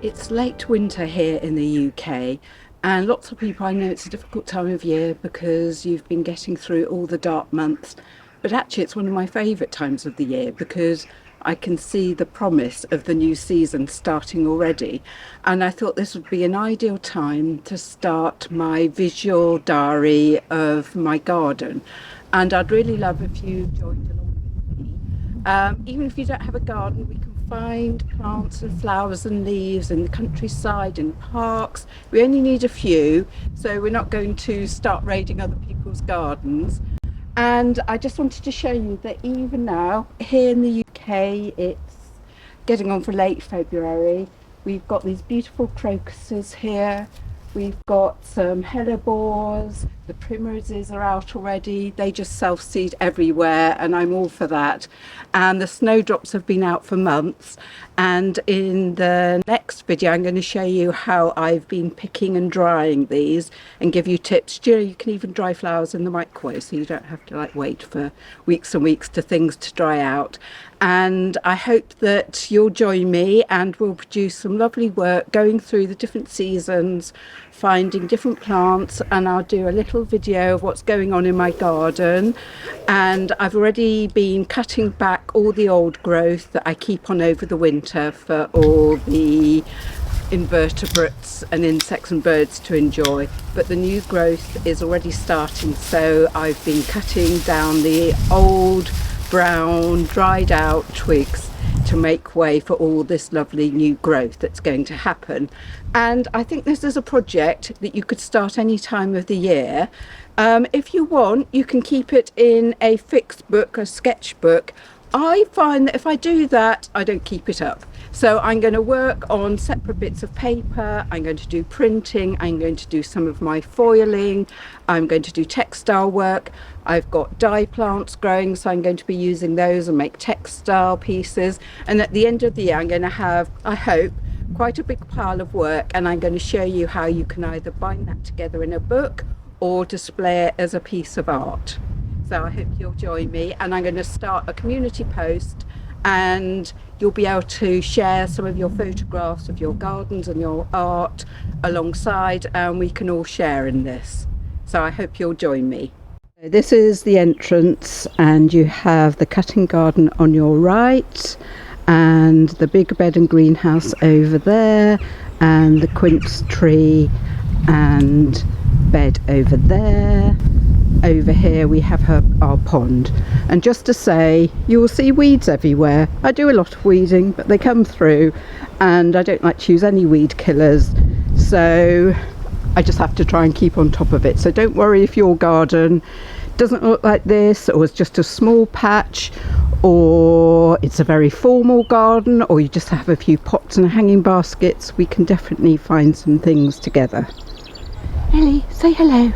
It's late winter here in the UK, and lots of people, I know it's a difficult time of year because you've been getting through all the dark months, but actually it's one of my favourite times of the year because I can see the promise of the new season starting already. And I thought this would be an ideal time to start my visual diary of my garden. And I'd really love if you joined along with me. Even if you don't have a garden, we can find plants and flowers and leaves in the countryside, in parks. We only need a few, so we're not going to start raiding other people's gardens. And I just wanted to show you that even now, here in the UK, it's getting on for late February. We've got these beautiful crocuses here. We've got some hellebores. The primroses are out already. They just self-seed everywhere, and I'm all for that. And the snowdrops have been out for months. And in the next video, I'm going to show you how I've been picking and drying these and give you tips. Do you know, you can even dry flowers in the microwave, so you don't have to wait for weeks and weeks to things to dry out. And I hope that you'll join me and we'll produce some lovely work going through the different seasons, finding different plants, and I'll do a little video of what's going on in my garden. And I've already been cutting back all the old growth that I keep on over the winter for all the invertebrates and insects and birds to enjoy, but the new growth is already starting, so I've been cutting down the old brown dried out twigs to make way for all this lovely new growth that's going to happen. And I think this is a project that you could start any time of the year. If you want, you can keep it in a fixed book, a sketchbook. I find that if I do that, I don't keep it up. So I'm going to work on separate bits of paper. I'm going to do printing. I'm going to do some of my foiling. I'm going to do textile work. I've got dye plants growing, so I'm going to be using those and make textile pieces. And at the end of the year, I'm going to have, I hope, quite a big pile of work, and I'm going to show you how you can either bind that together in a book or display it as a piece of art. So I hope you'll join me, and I'm going to start a community post, and you'll be able to share some of your photographs of your gardens and your art alongside, and we can all share in this. So I hope you'll join me. This is the entrance, and you have the cutting garden on your right and the big bed and greenhouse over there, and the quince tree and bed over there. Over here we have our pond, and just to say, you will see weeds everywhere. I do a lot of weeding, but they come through, and I don't like to use any weed killers, so I just have to try and keep on top of it. So don't worry if your garden doesn't look like this, or it's just a small patch, or it's a very formal garden, or you just have a few pots and hanging baskets. We can definitely find some things together. Ellie, say hello.